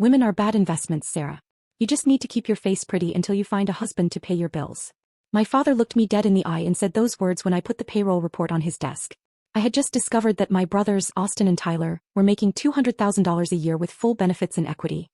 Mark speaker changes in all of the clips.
Speaker 1: Women are bad investments, Sarah. You just need to keep your face pretty until you find a husband to pay your bills. My father looked me dead in the eye and said those words when I put the payroll report on his desk. I had just discovered that my brothers, Austin and Tyler, were making $200,000 a year with full benefits and equity.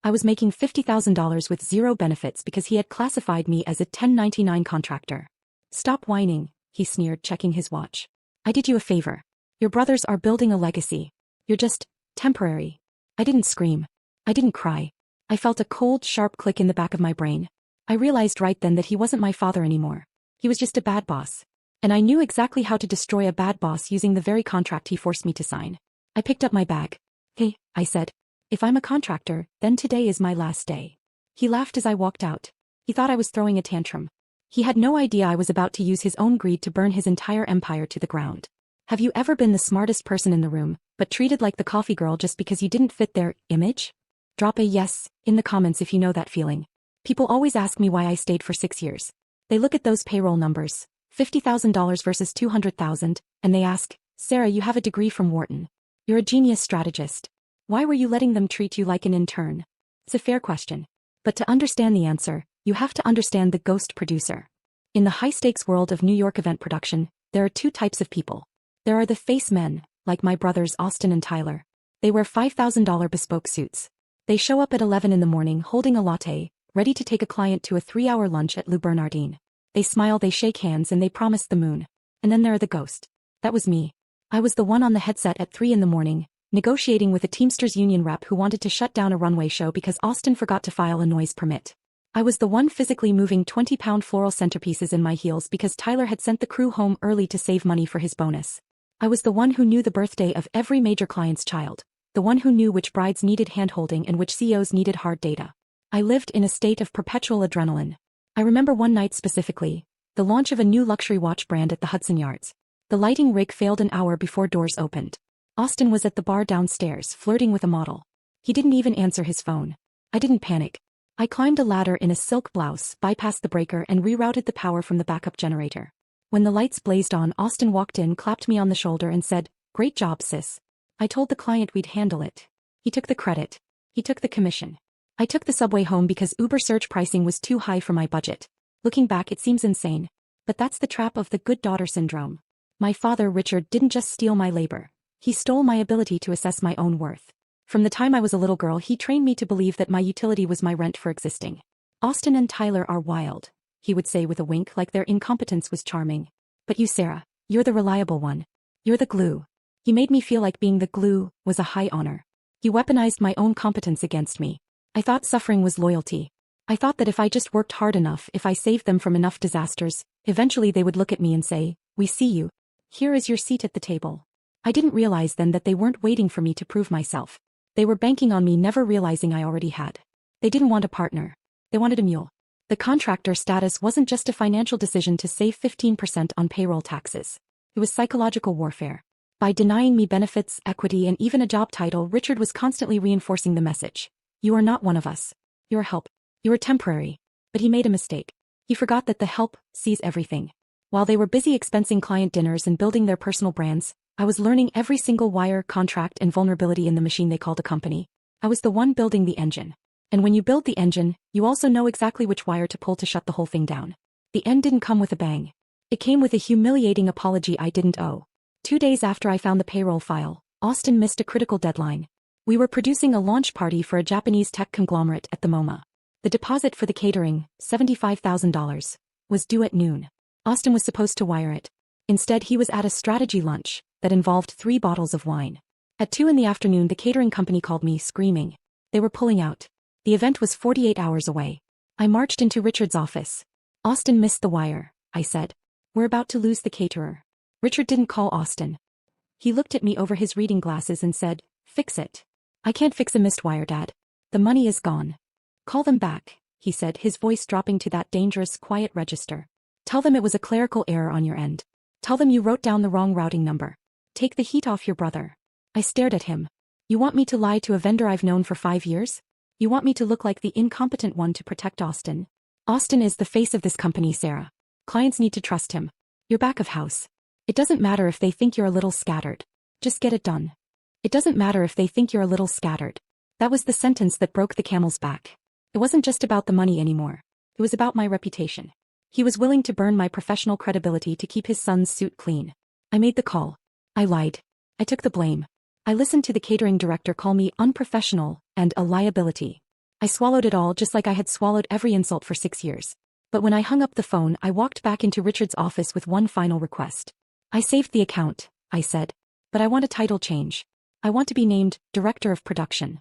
Speaker 1: I was making $50,000 with zero benefits because he had classified me as a 1099 contractor. Stop whining, he sneered, checking his watch. I did you a favor. Your brothers are building a legacy. You're just temporary. I didn't scream. I didn't cry. I felt a cold, sharp click in the back of my brain. I realized right then that he wasn't my father anymore. He was just a bad boss. And I knew exactly how to destroy a bad boss using the very contract he forced me to sign. I picked up my bag. Hey, I said. If I'm a contractor, then today is my last day. He laughed as I walked out. He thought I was throwing a tantrum. He had no idea I was about to use his own greed to burn his entire empire to the ground. Have you ever been the smartest person in the room, but treated like the coffee girl just because you didn't fit their image? Drop a yes in the comments if you know that feeling. People always ask me why I stayed for 6 years. They look at those payroll numbers, $50,000 versus $200,000, and they ask, Sarah, you have a degree from Wharton. You're a genius strategist. Why were you letting them treat you like an intern? It's a fair question. But to understand the answer, you have to understand the ghost producer. In the high-stakes world of New York event production, there are two types of people. There are the face men, like my brothers Austin and Tyler. They wear $5,000 bespoke suits. They show up at 11 in the morning holding a latte, ready to take a client to a 3-hour lunch at Lou Bernardine. They smile, they shake hands, and they promise the moon. And then there are the ghost. That was me. I was the one on the headset at 3 in the morning, negotiating with a Teamsters union rep who wanted to shut down a runway show because Austin forgot to file a noise permit. I was the one physically moving 20-pound floral centerpieces in my heels because Tyler had sent the crew home early to save money for his bonus. I was the one who knew the birthday of every major client's child. The one who knew which brides needed handholding and which CEOs needed hard data. I lived in a state of perpetual adrenaline. I remember one night specifically, the launch of a new luxury watch brand at the Hudson Yards. The lighting rig failed an hour before doors opened. Austin was at the bar downstairs flirting with a model. He didn't even answer his phone. I didn't panic. I climbed a ladder in a silk blouse, bypassed the breaker, and rerouted the power from the backup generator. When the lights blazed on, Austin walked in, clapped me on the shoulder, and said, "Great job, sis." I told the client we'd handle it. He took the credit. He took the commission. I took the subway home because Uber surge pricing was too high for my budget. Looking back, it seems insane. But that's the trap of the good daughter syndrome. My father, Richard, didn't just steal my labor. He stole my ability to assess my own worth. From the time I was a little girl, he trained me to believe that my utility was my rent for existing. Austin and Tyler are wild, he would say with a wink, like their incompetence was charming. But you, Sarah, you're the reliable one. You're the glue. He made me feel like being the glue was a high honor. He weaponized my own competence against me. I thought suffering was loyalty. I thought that if I just worked hard enough, if I saved them from enough disasters, eventually they would look at me and say, "We see you. Here is your seat at the table." I didn't realize then that they weren't waiting for me to prove myself. They were banking on me never realizing I already had. They didn't want a partner. They wanted a mule. The contractor status wasn't just a financial decision to save 15% on payroll taxes. It was psychological warfare. By denying me benefits, equity, and even a job title, Richard was constantly reinforcing the message. You are not one of us. You're help. You are temporary. But he made a mistake. He forgot that the help sees everything. While they were busy expensing client dinners and building their personal brands, I was learning every single wire, contract, and vulnerability in the machine they called a company. I was the one building the engine. And when you build the engine, you also know exactly which wire to pull to shut the whole thing down. The end didn't come with a bang. It came with a humiliating apology I didn't owe. 2 days after I found the payroll file, Austin missed a critical deadline. We were producing a launch party for a Japanese tech conglomerate at the MoMA. The deposit for the catering, $75,000, was due at noon. Austin was supposed to wire it. Instead, he was at a strategy lunch that involved 3 bottles of wine. At 2 in the afternoon, the catering company called me, screaming. They were pulling out. The event was 48 hours away. I marched into Richard's office. "Austin missed the wire," I said. "We're about to lose the caterer." Richard didn't call Austin. He looked at me over his reading glasses and said, "Fix it." "I can't fix a missed wire, Dad. The money is gone." "Call them back," he said, his voice dropping to that dangerous, quiet register. "Tell them it was a clerical error on your end. Tell them you wrote down the wrong routing number. Take the heat off your brother." I stared at him. "You want me to lie to a vendor I've known for 5 years? You want me to look like the incompetent one to protect Austin? Austin is the face of this company, Sarah. Clients need to trust him. You're back of house. It doesn't matter if they think you're a little scattered. Just get it done. It doesn't matter if they think you're a little scattered. That was the sentence that broke the camel's back. It wasn't just about the money anymore. It was about my reputation. He was willing to burn my professional credibility to keep his son's suit clean. I made the call. I lied. I took the blame. I listened to the catering director call me unprofessional and a liability. I swallowed it all just like I had swallowed every insult for 6 years. But when I hung up the phone, I walked back into Richard's office with one final request. I saved the account, I said. But I want a title change. I want to be named Director of Production.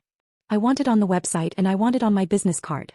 Speaker 1: I want it on the website and I want it on my business card.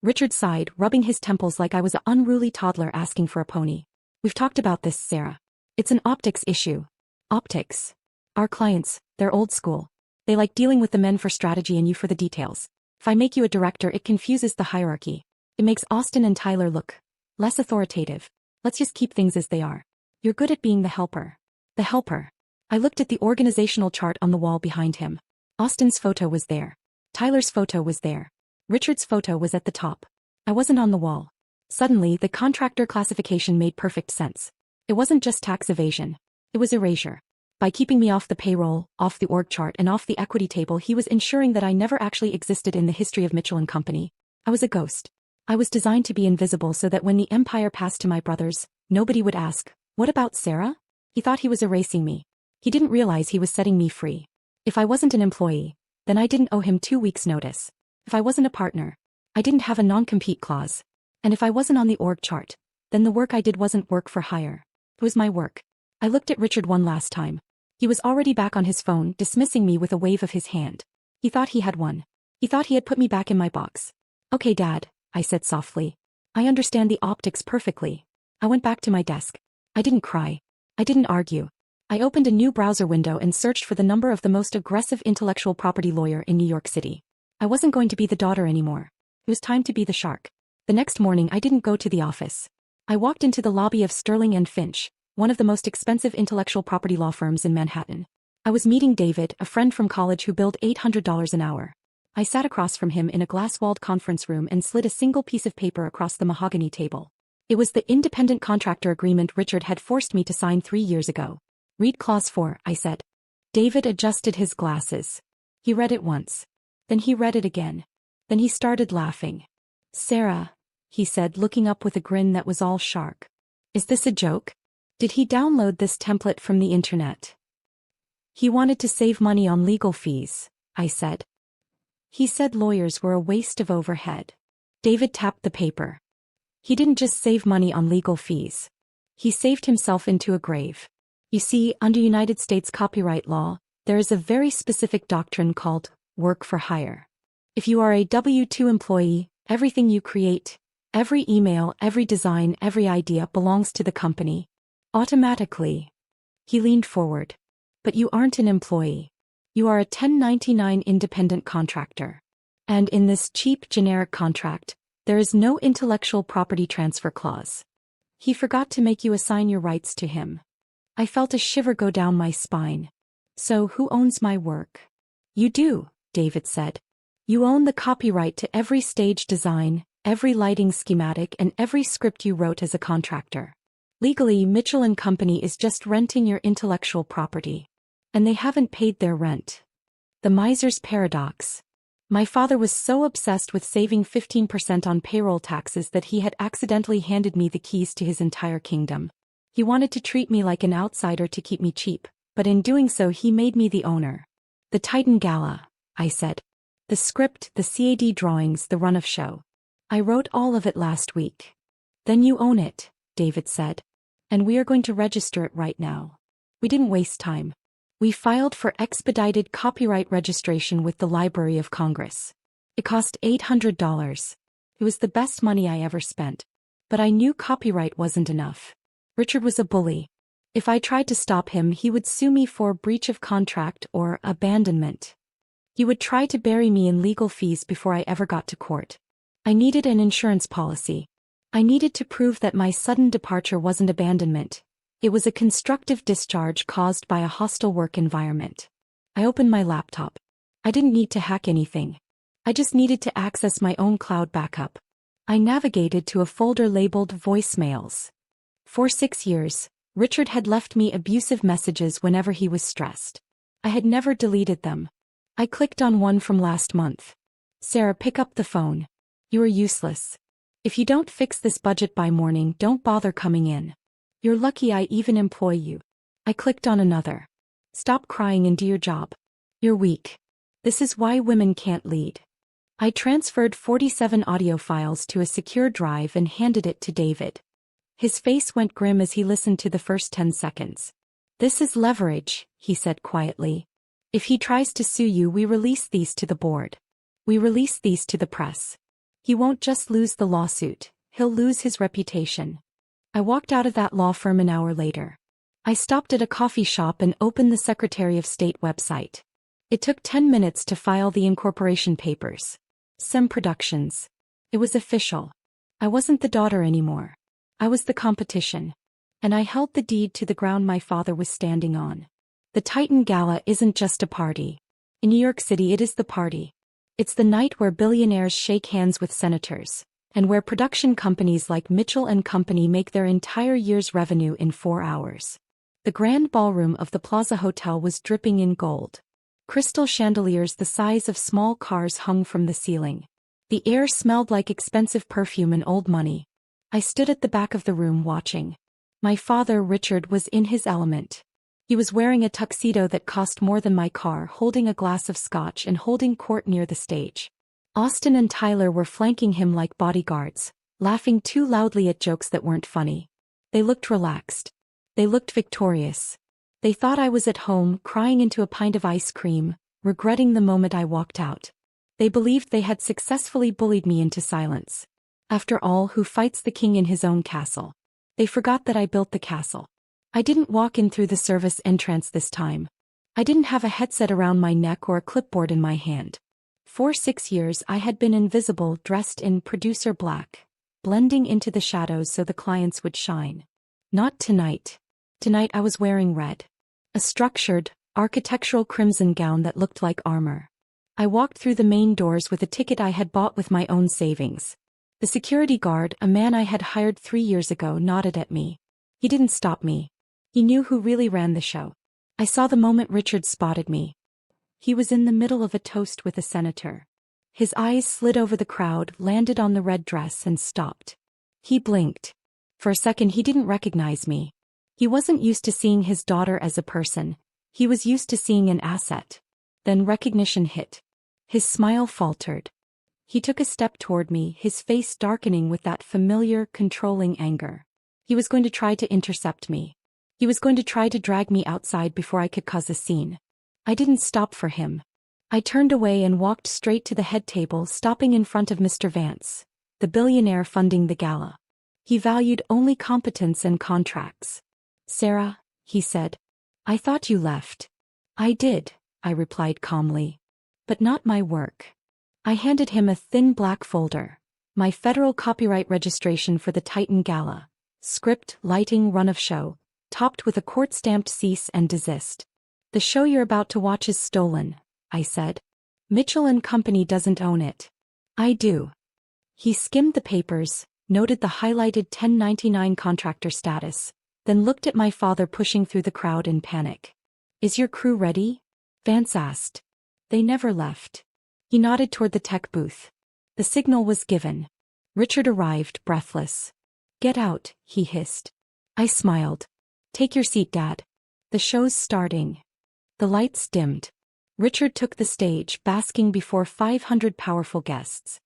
Speaker 1: Richard sighed, rubbing his temples like I was an unruly toddler asking for a pony. We've talked about this, Sarah. It's an optics issue. Optics. Our clients, they're old school. They like dealing with the men for strategy and you for the details. If I make you a director, it confuses the hierarchy. It makes Austin and Tyler look less authoritative. Let's just keep things as they are. You're good at being the helper. The helper. I looked at the organizational chart on the wall behind him. Austin's photo was there. Tyler's photo was there. Richard's photo was at the top. I wasn't on the wall. Suddenly, the contractor classification made perfect sense. It wasn't just tax evasion. It was erasure. By keeping me off the payroll, off the org chart, and off the equity table, he was ensuring that I never actually existed in the history of Mitchell & Company. I was a ghost. I was designed to be invisible so that when the empire passed to my brothers, nobody would ask, "What about Sarah?" He thought he was erasing me. He didn't realize he was setting me free. If I wasn't an employee, then I didn't owe him 2 weeks' notice. If I wasn't a partner, I didn't have a non-compete clause. And if I wasn't on the org chart, then the work I did wasn't work for hire. It was my work. I looked at Richard one last time. He was already back on his phone, dismissing me with a wave of his hand. He thought he had won. He thought he had put me back in my box. "Okay, Dad," I said softly. "I understand the optics perfectly." I went back to my desk. I didn't cry. I didn't argue. I opened a new browser window and searched for the number of the most aggressive intellectual property lawyer in New York City. I wasn't going to be the daughter anymore. It was time to be the shark. The next morning I didn't go to the office. I walked into the lobby of Sterling and Finch, one of the most expensive intellectual property law firms in Manhattan. I was meeting David, a friend from college who billed $800 an hour. I sat across from him in a glass-walled conference room and slid a single piece of paper across the mahogany table. It was the independent contractor agreement Richard had forced me to sign 3 years ago. "Read clause 4, I said. David adjusted his glasses. He read it once. Then he read it again. Then he started laughing. "Sarah," he said, looking up with a grin that was all shark. "Is this a joke? Did he download this template from the internet?" "He wanted to save money on legal fees," I said. "He said lawyers were a waste of overhead." David tapped the paper. "He didn't just save money on legal fees. He saved himself into a grave. You see, under United States copyright law, there is a very specific doctrine called work for hire. If you are a W-2 employee, everything you create, every email, every design, every idea belongs to the company. Automatically." He leaned forward. "But you aren't an employee. You are a 1099 independent contractor. And in this cheap generic contract, there is no intellectual property transfer clause. He forgot to make you assign your rights to him." I felt a shiver go down my spine. "So who owns my work?" "You do," David said. "You own the copyright to every stage design, every lighting schematic, and every script you wrote as a contractor. Legally, Mitchell & Company is just renting your intellectual property. And they haven't paid their rent." The miser's paradox. My father was so obsessed with saving 15% on payroll taxes that he had accidentally handed me the keys to his entire kingdom. He wanted to treat me like an outsider to keep me cheap, but in doing so he made me the owner. "The Titan Gala," I said. "The script, the CAD drawings, the run of show. I wrote all of it last week." "Then you own it," David said. "And we are going to register it right now." We didn't waste time. We filed for expedited copyright registration with the Library of Congress. It cost $800. It was the best money I ever spent. But I knew copyright wasn't enough. Richard was a bully. If I tried to stop him, he would sue me for breach of contract or abandonment. He would try to bury me in legal fees before I ever got to court. I needed an insurance policy. I needed to prove that my sudden departure wasn't abandonment. It was a constructive discharge caused by a hostile work environment. I opened my laptop. I didn't need to hack anything. I just needed to access my own cloud backup. I navigated to a folder labeled voicemails. For 6 years, Richard had left me abusive messages whenever he was stressed. I had never deleted them. I clicked on one from last month. Sarah, pick up the phone. You are useless. If you don't fix this budget by morning, don't bother coming in. You're lucky I even employ you. I clicked on another. Stop crying and do your job. You're weak. This is why women can't lead. I transferred 47 audio files to a secure drive and handed it to David. His face went grim as he listened to the first 10 seconds. This is leverage, he said quietly. If he tries to sue you, we release these to the board. We release these to the press. He won't just lose the lawsuit, he'll lose his reputation. I walked out of that law firm an hour later. I stopped at a coffee shop and opened the Secretary of State website. It took 10 minutes to file the incorporation papers. Sem Productions. It was official. I wasn't the daughter anymore. I was the competition. And I held the deed to the ground my father was standing on. The Titan Gala isn't just a party. In New York City, it is the party. It's the night where billionaires shake hands with senators, and where production companies like Mitchell & Company make their entire year's revenue in 4 hours. The grand ballroom of the Plaza Hotel was dripping in gold. Crystal chandeliers the size of small cars hung from the ceiling. The air smelled like expensive perfume and old money. I stood at the back of the room watching. My father, Richard, was in his element. He was wearing a tuxedo that cost more than my car, holding a glass of scotch and holding court near the stage. Austin and Tyler were flanking him like bodyguards, laughing too loudly at jokes that weren't funny. They looked relaxed. They looked victorious. They thought I was at home, crying into a pint of ice cream, regretting the moment I walked out. They believed they had successfully bullied me into silence. After all, who fights the king in his own castle? They forgot that I built the castle. I didn't walk in through the service entrance this time. I didn't have a headset around my neck or a clipboard in my hand. For 6 years I had been invisible, dressed in producer black, blending into the shadows so the clients would shine. Not tonight. Tonight I was wearing red. A structured, architectural crimson gown that looked like armor. I walked through the main doors with a ticket I had bought with my own savings. The security guard, a man I had hired 3 years ago, nodded at me. He didn't stop me. He knew who really ran the show. I saw the moment Richard spotted me. He was in the middle of a toast with a senator. His eyes slid over the crowd, landed on the red dress, and stopped. He blinked. For a second he didn't recognize me. He wasn't used to seeing his daughter as a person. He was used to seeing an asset. Then recognition hit. His smile faltered. He took a step toward me, his face darkening with that familiar, controlling anger. He was going to try to intercept me. He was going to try to drag me outside before I could cause a scene. I didn't stop for him. I turned away and walked straight to the head table, stopping in front of Mr. Vance, the billionaire funding the gala. He valued only competence and contracts. Sarah, he said, I thought you left. I did, I replied calmly. But not my work. I handed him a thin black folder. My federal copyright registration for the Titan Gala. Script, lighting, run of show, topped with a court-stamped cease and desist. The show you're about to watch is stolen, I said. Mitchell & Company doesn't own it. I do. He skimmed the papers, noted the highlighted 1099 contractor status, then looked at my father pushing through the crowd in panic. Is your crew ready? Vance asked. They never left. He nodded toward the tech booth. The signal was given. Richard arrived, breathless. Get out, he hissed. I smiled. Take your seat, Dad. The show's starting. The lights dimmed. Richard took the stage, basking before 500 powerful guests.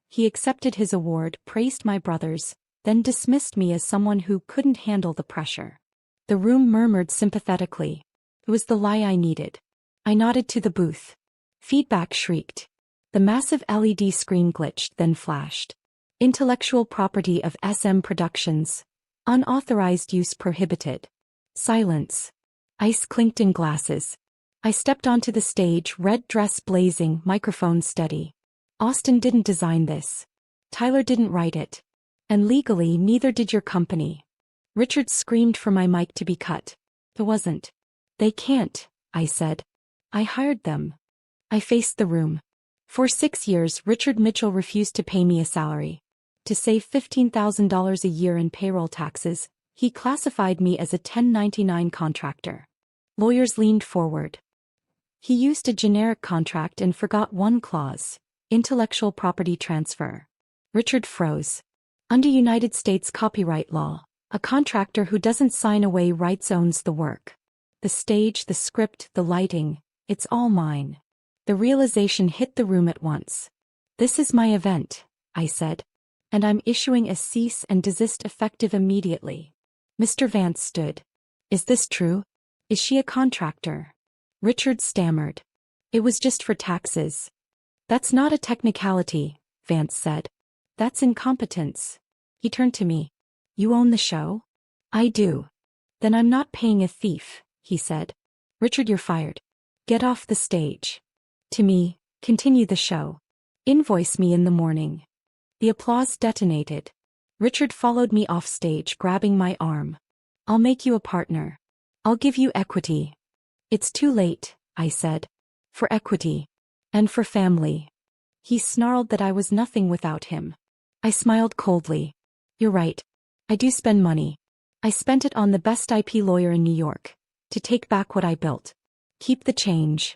Speaker 1: He accepted his award, praised my brothers, then dismissed me as someone who couldn't handle the pressure. The room murmured sympathetically. It was the lie I needed. I nodded to the booth. Feedback shrieked. The massive LED screen glitched, then flashed. Intellectual property of SM Productions. Unauthorized use prohibited. Silence. Ice clinked in glasses. I stepped onto the stage, red dress blazing, microphone steady. Austin didn't design this. Tyler didn't write it. And legally, neither did your company. Richard screamed for my mic to be cut. It wasn't. They can't, I said. I hired them. I faced the room. For 6 years, Richard Mitchell refused to pay me a salary. To save $15,000 a year in payroll taxes, he classified me as a 1099 contractor. Lawyers leaned forward. He used a generic contract and forgot one clause: intellectual property transfer. Richard froze. Under United States copyright law, a contractor who doesn't sign away rights owns the work. The stage, the script, the lighting, it's all mine. The realization hit the room at once. This is my event, I said. And I'm issuing a cease and desist effective immediately. Mr. Vance stood. Is this true? Is she a contractor? Richard stammered. It was just for taxes. That's not a technicality, Vance said. That's incompetence. He turned to me. You own the show? I do. Then I'm not paying a thief, he said. Richard, you're fired. Get off the stage. To me, continue the show. Invoice me in the morning. The applause detonated. Richard followed me off stage, grabbing my arm. I'll make you a partner. I'll give you equity. It's too late, I said. For equity. And for family. He snarled that I was nothing without him. I smiled coldly. You're right. I do spend money. I spent it on the best IP lawyer in New York. To take back what I built. Keep the change.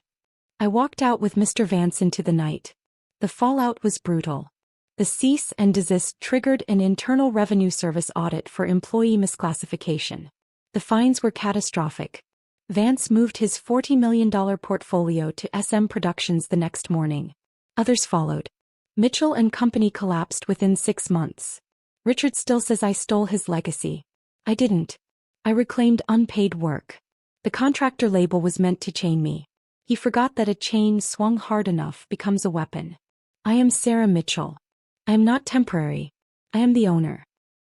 Speaker 1: I walked out with Mr. Vance into the night. The fallout was brutal. The cease and desist triggered an Internal Revenue Service audit for employee misclassification. The fines were catastrophic. Vance moved his $40 million portfolio to SM Productions the next morning. Others followed. Mitchell and Company collapsed within 6 months. Richard still says I stole his legacy. I didn't. I reclaimed unpaid work. The contractor label was meant to chain me. He forgot that a chain swung hard enough becomes a weapon. I am Sarah Mitchell. I am not temporary. I am the owner.